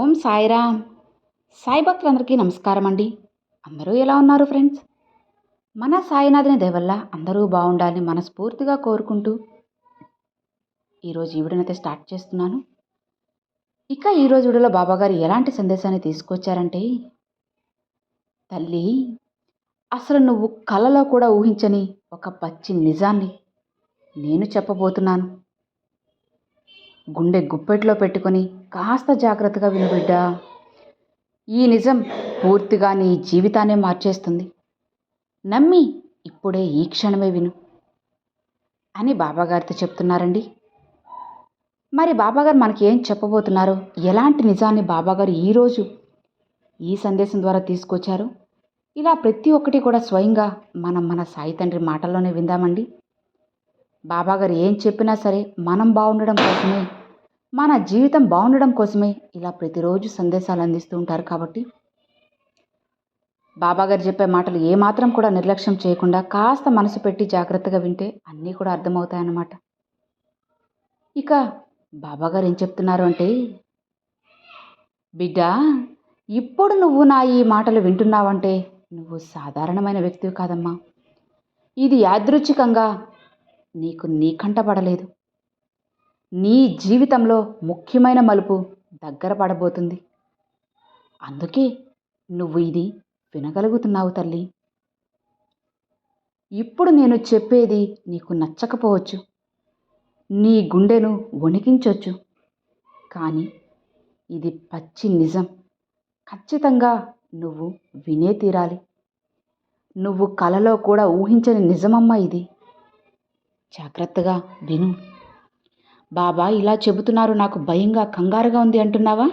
ఓం సాయిరామ్. సాయి భక్తులందరికీ నమస్కారం అండి. అందరూ ఎలా ఉన్నారు ఫ్రెండ్స్? మన సాయినాథుని దయ వల్ల అందరూ బాగుండాలని మనస్ఫూర్తిగా కోరుకుంటూ ఈరోజు ఈ వీడియోనైతే స్టార్ట్ చేస్తున్నాను. ఇక ఈరోజు వీడియోలో బాబాగారు ఎలాంటి సందేశాన్ని తీసుకొచ్చారంటే, తల్లి, అసలు నువ్వు కలలో కూడా ఊహించని ఒక పచ్చి నిజాన్ని నేను చెప్పబోతున్నాను. గుండె గుప్పెట్లో పెట్టుకొని కాస్త జాగ్రత్తగా విను బిడ్డా. ఈ నిజం పూర్తిగా నీ జీవితాన్నే మార్చేస్తుంది. నమ్మి ఇప్పుడే ఈ క్షణమే విను అని బాబాగారితో చెప్తున్నారండి. మరి బాబాగారు మనకి ఏం చెప్పబోతున్నారో, ఎలాంటి నిజాన్ని బాబాగారు ఈరోజు ఈ సందేశం ద్వారా తీసుకొచ్చారు, ఇలా ప్రతి ఒక్కటి కూడా స్వయంగా మన సాయి తండ్రి మాటల్లోనే విందామండి. బాబాగారు ఏం చెప్పినా సరే మనం బాగుండడం కోసమే, మన జీవితం బాగుండడం కోసమే ఇలా ప్రతిరోజు సందేశాలు అందిస్తూ ఉంటారు. కాబట్టి బాబాగారు చెప్పే మాటలు ఏమాత్రం కూడా నిర్లక్ష్యం చేయకుండా కాస్త మనసు పెట్టి జాగ్రత్తగా వింటే అన్నీ కూడా అర్థమవుతాయన్నమాట. ఇక బాబాగారు ఏం చెప్తున్నారు అంటే, బిడ్డా, ఇప్పుడు నువ్వు నా ఈ మాటలు వింటున్నావంటే నువ్వు సాధారణమైన వ్యక్తివి కాదమ్మా. ఇది యాదృచ్ఛికంగా నీ కంటపడలేదు. నీ జీవితంలో ముఖ్యమైన మలుపు దగ్గర పడబోతుంది. అందుకే నువ్వు ఇది వినగలుగుతున్నావు తల్లి. ఇప్పుడు నేను చెప్పేది నీకు నచ్చకపోవచ్చు, నీ గుండెను వణికించొచ్చు, కానీ ఇది పచ్చి నిజం. ఖచ్చితంగా నువ్వు వినే తీరాలి. నువ్వు కలలో కూడా ఊహించని నిజమమ్మా ఇది. జాగ్రత్తగా విను. బాబా ఇలా చెబుతున్నారు, నాకు భయంగా కంగారుగా ఉంది అంటున్నావా?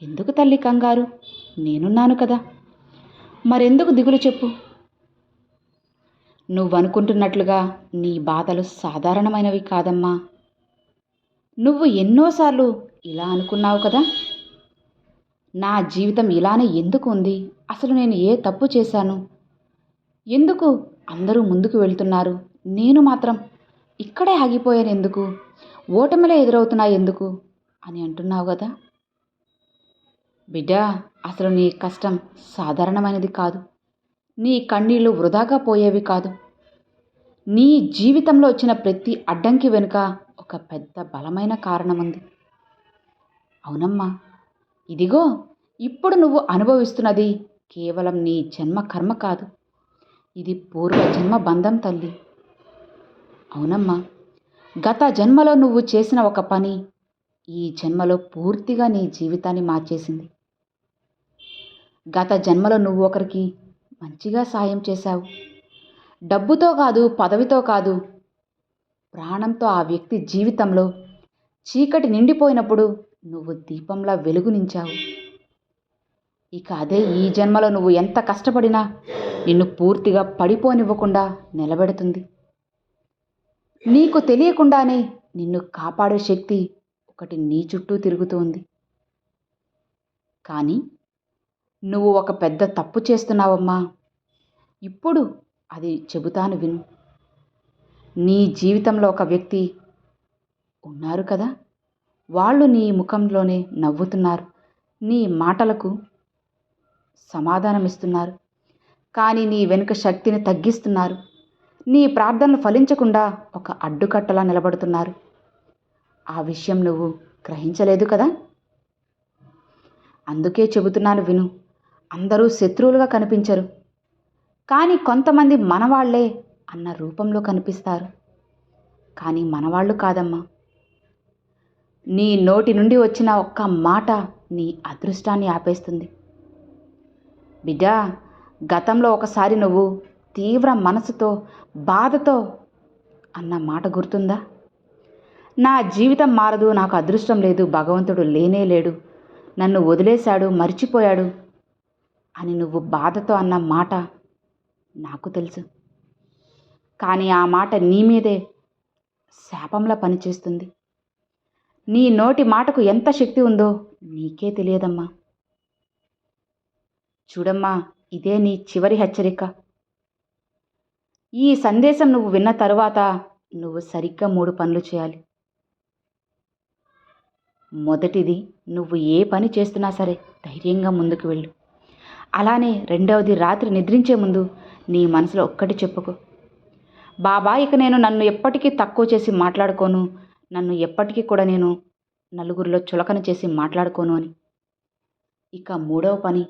ఎందుకు తల్లి కంగారు? నేనున్నాను కదా. మరెందుకు దిగులు చెప్పు. నువ్వనుకుంటున్నట్లుగా నీ బాధలు సాధారణమైనవి కాదమ్మా. నువ్వు ఎన్నోసార్లు ఇలా అనుకున్నావు కదా, నా జీవితం ఇలానే ఎందుకు ఉంది, అసలు నేను ఏ తప్పు చేశాను, ఎందుకు అందరూ ముందుకు వెళ్తున్నారు, నేను మాత్రం ఇక్కడే ఆగిపోయాను ఎందుకు, ఓటమిలే ఎదురవుతున్నాయి ఎందుకు అని అంటున్నావు కదా. బిడ్డా, అసలు నీ కష్టం సాధారణమైనది కాదు. నీ కన్నీళ్లు వృధాగా పోయేవి కాదు. నీ జీవితంలో వచ్చిన ప్రతి అడ్డంకి వెనుక ఒక పెద్ద బలమైన కారణం ఉంది. అవునమ్మా, ఇదిగో ఇప్పుడు నువ్వు అనుభవిస్తున్నది కేవలం నీ జన్మ కర్మ కాదు, ఇది పూర్వజన్మ బంధం తల్లి. అవునమ్మా, గత జన్మలో నువ్వు చేసిన ఒక పని ఈ జన్మలో పూర్తిగా నీ జీవితాన్ని మార్చేసింది. గత జన్మలో నువ్వు ఒకరికి మంచిగా సాయం చేశావు. డబ్బుతో కాదు, పదవితో కాదు, ప్రాణంతో ఆ వ్యక్తి జీవితంలో చీకటి నిండిపోయినప్పుడు నువ్వు దీపంలా వెలుగునించావు. ఇక అదే ఈ జన్మలో నువ్వు ఎంత కష్టపడినా నిన్ను పూర్తిగా పడిపోనివ్వకుండా నిలబెడుతుంది. నీకు తెలియకుండానే నిన్ను కాపాడే శక్తి ఒకటి నీ చుట్టూ తిరుగుతోంది. కానీ నువ్వు ఒక పెద్ద తప్పు చేస్తున్నావమ్మా. ఇప్పుడు అది చెబుతాను విను. నీ జీవితంలో ఒక వ్యక్తి ఉన్నారు కదా, వాళ్ళు నీ ముఖంలోనే నవ్వుతున్నారు, నీ మాటలకు సమాధానమిస్తున్నారు, కానీ నీ వెనుక శక్తిని తగ్గిస్తున్నారు. నీ ప్రార్థనలు ఫలించకుండా ఒక అడ్డుకట్టలా నిలబడుతున్నారు. ఆ విషయం నువ్వు గ్రహించలేదు కదా. అందుకే చెబుతున్నాను విను. అందరూ శత్రువులుగా కనిపించరు, కానీ కొంతమంది మనవాళ్లే అన్న రూపంలో కనిపిస్తారు. కానీ మనవాళ్ళు కాదమ్మా. నీ నోటి నుండి వచ్చిన ఒక్క మాట నీ అదృష్టాన్ని ఆపేస్తుంది. బిడ్డా, గతంలో ఒకసారి నువ్వు తీవ్ర మనసుతో, బాధతో అన్న మాట గుర్తుందా? నా జీవితం మారదు, నాకు అదృష్టం లేదు, భగవంతుడు లేనే లేడు, నన్ను వదిలేశాడు, మర్చిపోయాడు అని నువ్వు బాధతో అన్న మాట నాకు తెలుసు. కానీ ఆ మాట నీ మీదే శాపంలా పనిచేస్తుంది. నీ నోటి మాటకు ఎంత శక్తి ఉందో నీకే తెలియదమ్మా. చూడమ్మా, ఇదే నీ చివరి హెచ్చరిక. ఈ సందేశం నువ్వు విన్న తరువాత నువ్వు సరిగ్గా 3 పనులు చేయాలి. మొదటిది, నువ్వు ఏ పని చేస్తున్నా సరే ధైర్యంగా ముందుకు వెళ్ళు. అలానే రెండవది, రాత్రి నిద్రించే ముందు నీ మనసులో ఒక్కటి చెప్పుకో, బాబా ఇక నేను నన్ను ఎప్పటికీ తక్కువ చేసి మాట్లాడుకోను, నన్ను ఎప్పటికీ కూడా నేను నలుగురిలో చులకన చేసి మాట్లాడుకోను అని. ఇక మూడవ పని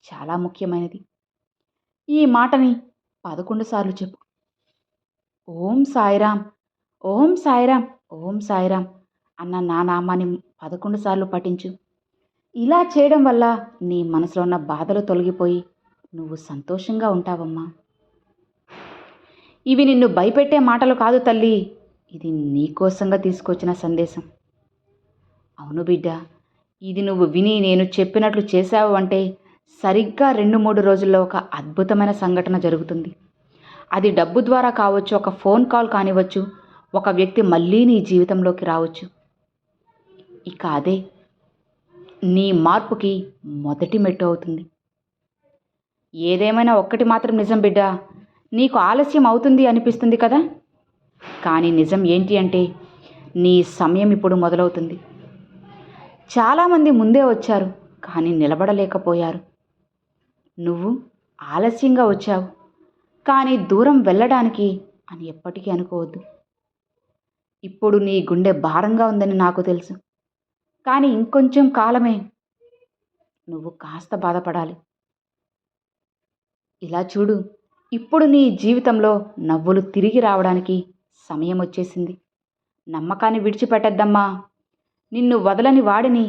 చాలా ముఖ్యమైనది. ఈ మాటని 11 సార్లు చెప్పు. ఓం సాయిరామ్, ఓం సాయిరామ్, ఓం సాయిరామ్ అన్న నా నామాన్ని 11 సార్లు పఠించు. ఇలా చేయడం వల్ల నీ మనసులో ఉన్న బాధలు తొలగిపోయి నువ్వు సంతోషంగా ఉంటావమ్మా. ఇవి నిన్ను భయపెట్టే మాటలు కాదు తల్లి, ఇది నీకోసంగా తీసుకొచ్చిన సందేశం. అవును బిడ్డ, ఇది నువ్వు విని నేను చెప్పినట్లు చేశావు అంటే సరిగ్గా 2-3 రోజుల్లో ఒక అద్భుతమైన సంఘటన జరుగుతుంది. అది డబ్బు ద్వారా కావచ్చు, ఒక ఫోన్ కాల్ కానివ్వచ్చు, ఒక వ్యక్తి మళ్ళీ నీ జీవితంలోకి రావచ్చు. ఇక అదే నీ మార్పుకి మొదటి మెట్టు అవుతుంది. ఏదేమైనా ఒక్కటి మాత్రం నిజం బిడ్డ, నీకు ఆలస్యం అవుతుంది అనిపిస్తుంది కదా, కానీ నిజం ఏంటి అంటే నీ సమయం ఇప్పుడు మొదలవుతుంది. చాలామంది ముందే వచ్చారు కానీ నిలబడలేకపోయారు. నువ్వు ఆలస్యంగా వచ్చావు కానీ దూరం వెళ్ళడానికి అని ఎప్పటికీ అనుకోవద్దు. ఇప్పుడు నీ గుండె భారంగా ఉందని నాకు తెలుసు, కానీ ఇంకొంచెం కాలమే నువ్వు కాస్త బాధపడాలి. ఇలా చూడు, ఇప్పుడు నీ జీవితంలో నవ్వులు తిరిగి రావడానికి సమయం వచ్చేసింది. నమ్మకాన్ని విడిచిపెట్టద్దమ్మా. నిన్ను వదలని వాడిని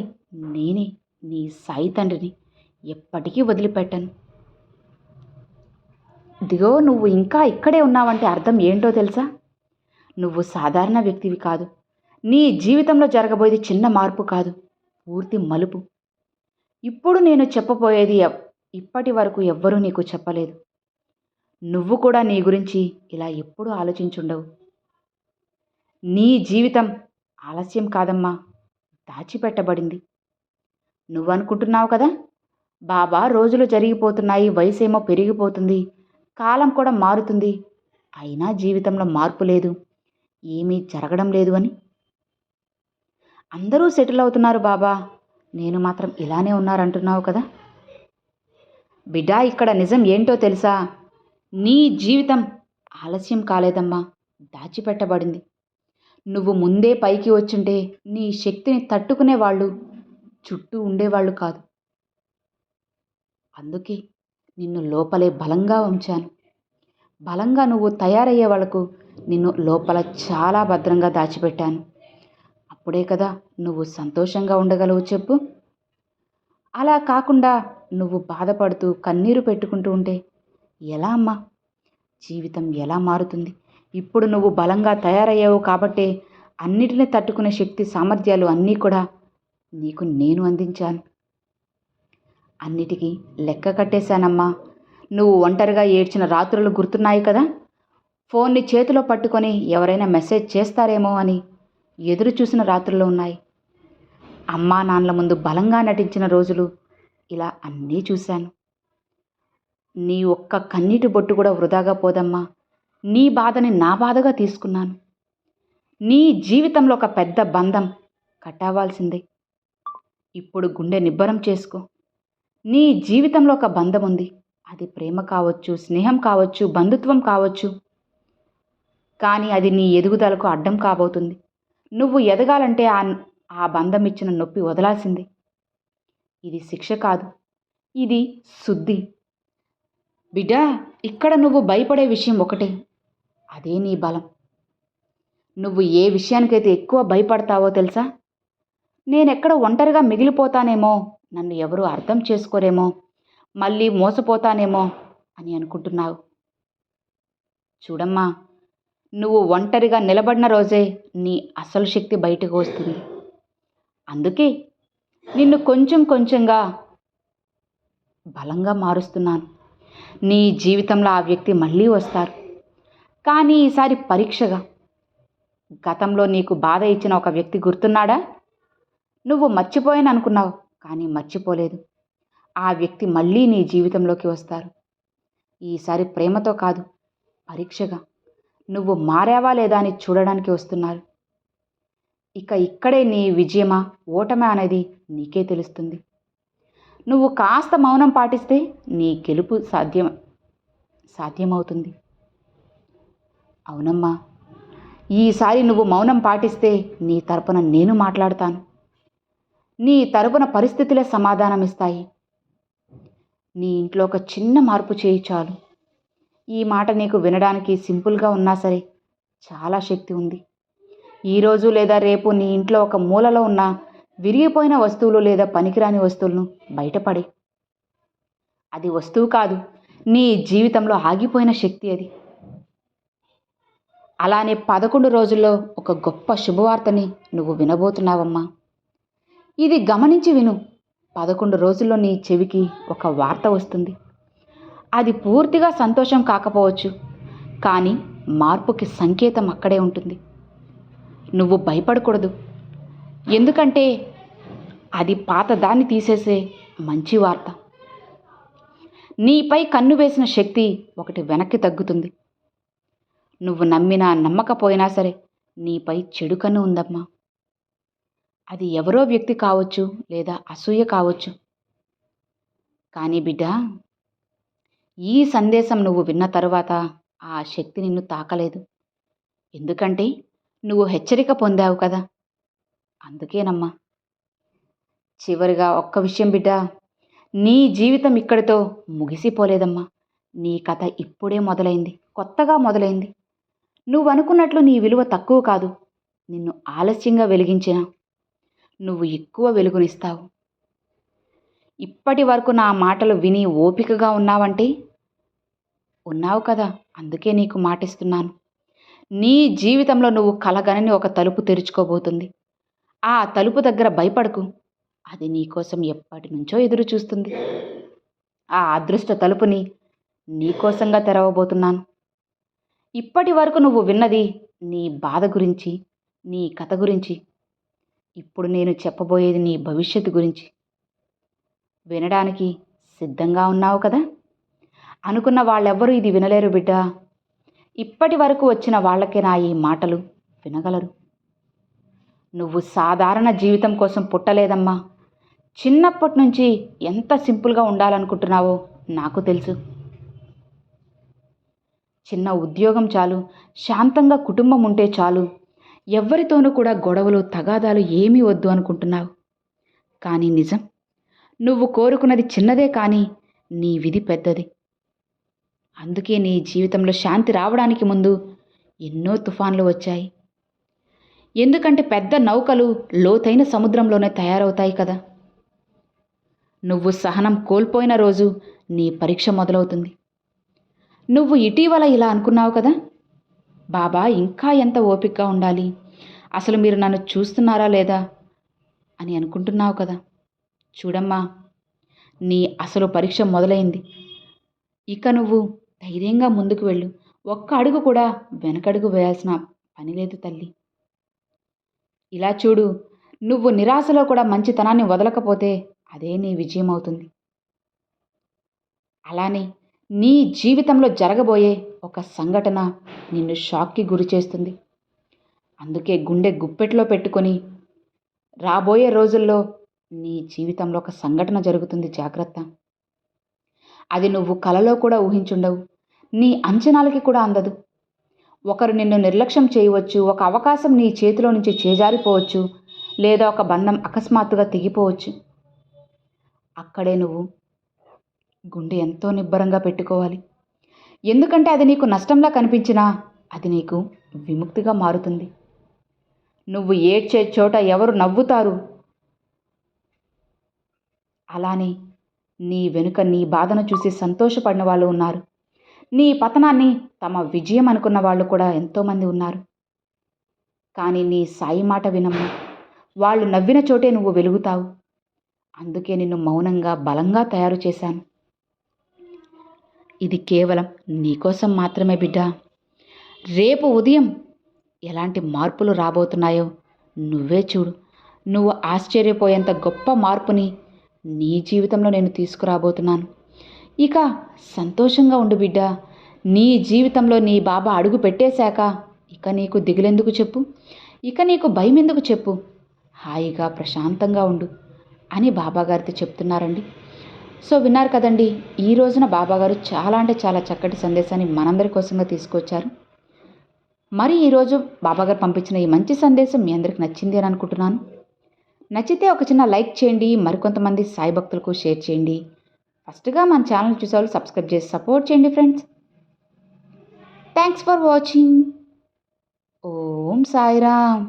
నేనే, నీ సాయి తండ్రిని ఎప్పటికీ వదిలిపెట్టను. ఇదిగో నువ్వు ఇంకా ఇక్కడే ఉన్నావంటే అర్థం ఏంటో తెలుసా? నువ్వు సాధారణ వ్యక్తివి కాదు. నీ జీవితంలో జరగబోయేది చిన్న మార్పు కాదు, పూర్తి మలుపు. ఇప్పుడు నేను చెప్పబోయేది ఇప్పటి వరకు ఎవ్వరూ నీకు చెప్పలేదు. నువ్వు కూడా నీ గురించి ఇలా ఎప్పుడూ ఆలోచించుండవు. నీ జీవితం ఆలస్యం కాదమ్మా, దాచిపెట్టబడింది. నువ్వనుకుంటున్నావు కదా, బాబా రోజులు జరిగిపోతున్నాయి, వయసేమో పెరిగిపోతుంది, కాలం కూడా మారుతుంది, అయినా జీవితంలో మార్పు లేదు, ఏమీ జరగడం లేదు అని. అందరూ సెటిల్ అవుతున్నారు బాబా, నేను మాత్రం ఇలానే ఉన్నారంటున్నావు కదా. బిడ్డా, ఇక్కడ నిజం ఏంటో తెలుసా? నీ జీవితం ఆలస్యం కాలేదమ్మా, దాచిపెట్టబడింది. నువ్వు ముందే పైకి వచ్చుంటే నీ శక్తిని తట్టుకునే వాళ్ళు చుట్టూ ఉండేవాళ్ళు కాదు. అందుకే నిన్ను లోపలే బలంగా ఉంచాను. బలంగా నువ్వు తయారయ్యే వాళ్ళకు నిన్ను లోపల చాలా భద్రంగా దాచిపెట్టాను. అప్పుడే కదా నువ్వు సంతోషంగా ఉండగలవు చెప్పు. అలా కాకుండా నువ్వు బాధపడుతూ కన్నీరు పెట్టుకుంటూ ఉంటే ఎలా అమ్మా? జీవితం ఎలా మారుతుంది? ఇప్పుడు నువ్వు బలంగా తయారయ్యావు కాబట్టే అన్నిటినీ తట్టుకునే శక్తి, సామర్థ్యాలు అన్నీ కూడా నీకు నేను అందించాను. అన్నిటికీ లెక్క కట్టేశానమ్మా. నువ్వు ఒంటరిగా ఏడ్చిన రాత్రులు గుర్తున్నాయి కదా. ఫోన్ని చేతిలో పట్టుకొని ఎవరైనా మెసేజ్ చేస్తారేమో అని ఎదురు చూసిన రాత్రులు ఉన్నాయి. అమ్మా నాన్నల ముందు బలంగా నటించిన రోజులు, ఇలా అన్నీ చూశాను. నీ ఒక్క కన్నీటి బొట్టు కూడా వృధాగా పోదమ్మా. నీ బాధని నా బాధగా తీసుకున్నాను. నీ జీవితంలో ఒక పెద్ద బంధం కట్టవాల్సిందే. ఇప్పుడు గుండె నిబ్బరం చేసుకో. నీ జీవితంలో ఒక బంధం ఉంది. అది ప్రేమ కావచ్చు, స్నేహం కావచ్చు, బంధుత్వం కావచ్చు. కానీ అది నీ ఎదుగుదలకు అడ్డం కాబోతుంది. నువ్వు ఎదగాలంటే ఆ బంధం ఇచ్చిన నొప్పి వదలాల్సిందే. ఇది శిక్ష కాదు, ఇది శుద్ధి. బిడ్డా, ఇక్కడ నువ్వు భయపడే విషయం ఒకటే, అదే నీ బలం. నువ్వు ఏ విషయానికైతే ఎక్కువ భయపడతావో తెలుసా? నేనెక్కడ ఒంటరిగా మిగిలిపోతానేమో, నన్ను ఎవరూ అర్థం చేసుకోరేమో, మళ్ళీ మోసపోతానేమో అని అనుకుంటున్నావు. చూడమ్మా, నువ్వు ఒంటరిగా నిలబడిన రోజే నీ అసలు శక్తి బయటకు వస్తుంది. అందుకే నిన్ను కొంచెం కొంచెంగా బలంగా మారుస్తున్నాను. నీ జీవితంలో ఆ వ్యక్తి మళ్ళీ వస్తారు, కానీ ఈసారి పరీక్షగా. గతంలో నీకు బాధ ఇచ్చిన ఒక వ్యక్తి గుర్తున్నాడా? నువ్వు మర్చిపోయాను అనుకున్నావు, కానీ మర్చిపోలేదు. ఆ వ్యక్తి మళ్ళీ నీ జీవితంలోకి వస్తారు. ఈసారి ప్రేమతో కాదు, పరీక్షగా. నువ్వు మారావా లేదా అని చూడడానికి వస్తున్నారు. ఇక ఇక్కడే నీ విజయమా ఓటమా అనేది నీకే తెలుస్తుంది. నువ్వు కాస్త మౌనం పాటిస్తే నీ గెలుపు సాధ్యమవుతుంది. అవునమ్మా, ఈసారి నువ్వు మౌనం పాటిస్తే నీ తరపున నేను మాట్లాడతాను. నీ తరపున పరిస్థితులే సమాధానమిస్తాయి. నీ ఇంట్లో ఒక చిన్న మార్పు చేయి చాలు. ఈ మాట నీకు వినడానికి సింపుల్గా ఉన్నా సరే చాలా శక్తి ఉంది. ఈరోజు లేదా రేపు నీ ఇంట్లో ఒక మూలలో ఉన్న విరిగిపోయిన వస్తువులు లేదా పనికిరాని వస్తువులను బయటపడే. అది వస్తువు కాదు, నీ జీవితంలో ఆగిపోయిన శక్తి అది. అలానే 11 రోజుల్లో ఒక గొప్ప శుభవార్తని నువ్వు వినబోతున్నావమ్మా. ఇది గమనించి విను. 11 రోజుల్లో నీ చెవికి ఒక వార్త వస్తుంది. అది పూర్తిగా సంతోషం కాకపోవచ్చు, కానీ మార్పుకి సంకేతం అక్కడే ఉంటుంది. నువ్వు భయపడకూడదు, ఎందుకంటే అది పాతదాన్ని తీసేసే మంచి వార్త. నీపై కన్ను వేసిన శక్తి ఒకటి వెనక్కి తగ్గుతుంది. నువ్వు నమ్మినా నమ్మకపోయినా సరే నీపై చెడు కన్ను ఉందమ్మా. అది ఎవరో వ్యక్తి కావచ్చు లేదా అసూయ కావచ్చు. కానీ బిడ్డ, ఈ సందేశం నువ్వు విన్న తరువాత ఆ శక్తి నిన్ను తాకలేదు. ఎందుకంటే నువ్వు హెచ్చరిక పొందావు కదా. అందుకేనమ్మా. చివరిగా ఒక్క విషయం బిడ్డ, నీ జీవితం ఇక్కడితో ముగిసిపోలేదమ్మా. నీ కథ ఇప్పుడే మొదలైంది, కొత్తగా మొదలైంది. నువ్వు అనుకున్నట్లు నీ విలువ తక్కువ కాదు. నిన్ను ఆలస్యంగా వెలిగించిన నువ్వు ఎక్కువ వెలుగునిస్తావు. ఇప్పటి వరకు నా మాటలు విని ఓపికగా ఉన్నావంటే ఉన్నావు కదా, అందుకే నీకు మాటిస్తున్నాను. నీ జీవితంలో నువ్వు కలగనని ఒక తలుపు తెరుచుకోబోతుంది. ఆ తలుపు దగ్గర భయపడకు, అది నీకోసం ఎప్పటి నుంచో ఎదురు చూస్తుంది. ఆ అదృష్ట తలుపుని నీకోసంగా తెరవబోతున్నాను. ఇప్పటి వరకు నువ్వు విన్నది నీ బాధ గురించి, నీ కథ గురించి. ఇప్పుడు నేను చెప్పబోయేది నీ భవిష్యత్తు గురించి. వినడానికి సిద్ధంగా ఉన్నావు కదా. అనుకున్న వాళ్ళెవ్వరూ ఇది వినలేరు బిడ్డ. ఇప్పటి వరకు వచ్చిన వాళ్ళకే నా ఈ మాటలు వినగలరు. నువ్వు సాధారణ జీవితం కోసం పుట్టలేదమ్మా. చిన్నప్పటి నుంచి ఎంత సింపుల్గా ఉండాలనుకుంటున్నావో నాకు తెలుసు. చిన్న ఉద్యోగం చాలు, శాంతంగా కుటుంబం ఉంటే చాలు, ఎవ్వరితోనూ కూడా గొడవలు తగాదాలు ఏమీ వద్దు అనుకుంటున్నావు. కానీ నిజం, నువ్వు కోరుకున్నది చిన్నదే, కానీ నీ విధి పెద్దది. అందుకే నీ జీవితంలో శాంతి రావడానికి ముందు ఎన్నో తుఫాన్లు వచ్చాయి. ఎందుకంటే పెద్ద నౌకలు లోతైన సముద్రంలోనే తయారవుతాయి కదా. నువ్వు సహనం కోల్పోయిన రోజు నీ పరీక్ష మొదలవుతుంది. నువ్వు ఇటీవల ఇలా అనుకున్నావు కదా, బాబా ఇంకా ఎంత ఓపికగా ఉండాలి, అసలు మీరు నన్ను చూస్తున్నారా లేదా అని అనుకుంటున్నావు కదా. చూడమ్మా, నీ అసలు పరీక్ష మొదలైంది. ఇక నువ్వు ధైర్యంగా ముందుకు వెళ్ళు. ఒక్క అడుగు కూడా వెనకడుగు వేయాల్సిన పని లేదు తల్లి. ఇలా చూడు, నువ్వు నిరాశలో కూడా మంచితనాన్ని వదలకపోతే అదే నీ విజయం అవుతుంది. అలానే నీ జీవితంలో జరగబోయే ఒక సంఘటన నిన్ను షాక్కి గురి చేస్తుంది. అందుకే గుండె గుప్పెట్లో పెట్టుకొని రాబోయే రోజుల్లో నీ జీవితంలో ఒక సంఘటన జరుగుతుంది, జాగ్రత్త. అది నువ్వు కలలో కూడా ఊహించుండవు, నీ అంచనాలకి కూడా అందదు. ఒకరు నిన్ను నిర్లక్ష్యం చేయవచ్చు, ఒక అవకాశం నీ చేతిలో నుంచి చేజారిపోవచ్చు, లేదా ఒక బంధం అకస్మాత్తుగా తెగిపోవచ్చు. అక్కడే నువ్వు గుండె ఎంతో నిబ్బరంగా పెట్టుకోవాలి. ఎందుకంటే అది నీకు నష్టంలా కనిపించినా అది నీకు విముక్తిగా మారుతుంది. నువ్వు ఏడ్చే చోట ఎవరు నవ్వుతారు, అలానే నీ వెనుక నీ బాధను చూసి సంతోషపడిన వాళ్ళు ఉన్నారు. నీ పతనాన్ని తమ విజయం అనుకున్న వాళ్ళు కూడా ఎంతోమంది ఉన్నారు. కానీ నీ సాయి మాట వినమ్మా. వాళ్ళు నవ్విన చోటే నువ్వు వెలుగుతావు. అందుకే నిన్ను మౌనంగా బలంగా తయారు చేశాను. ఇది కేవలం నీకోసం మాత్రమే బిడ్డ. రేపు ఉదయం ఎలాంటి మార్పులు రాబోతున్నాయో నువ్వే చూడు. నువ్వు ఆశ్చర్యపోయేంత గొప్ప మార్పుని నీ జీవితంలో నేను తీసుకురాబోతున్నాను. ఇక సంతోషంగా ఉండు బిడ్డ. నీ జీవితంలో నీ బాబా అడుగు పెట్టేశాక ఇక నీకు దిగులెందుకు చెప్పు. ఇక నీకు భయం ఎందుకు చెప్పు, హాయిగా ప్రశాంతంగా ఉండు అని బాబాగారితో చెప్తున్నారండి. సో విన్నారు కదండి, ఈ రోజున బాబాగారు చాలా అంటే చాలా చక్కటి సందేశాన్ని మనందరి కోసంగా తీసుకొచ్చారు. మరి ఈరోజు బాబాగారు పంపించిన ఈ మంచి సందేశం మీ అందరికి నచ్చింది అని అనుకుంటున్నాను. నచ్చితే ఒక చిన్న లైక్ చేయండి, మరికొంతమంది సాయి భక్తులకు షేర్ చేయండి. ఫస్ట్గా మన ఛానల్ చూసేవాళ్ళు సబ్స్క్రైబ్ చేసి సపోర్ట్ చేయండి friends. Thanks for watching. Om Sairam.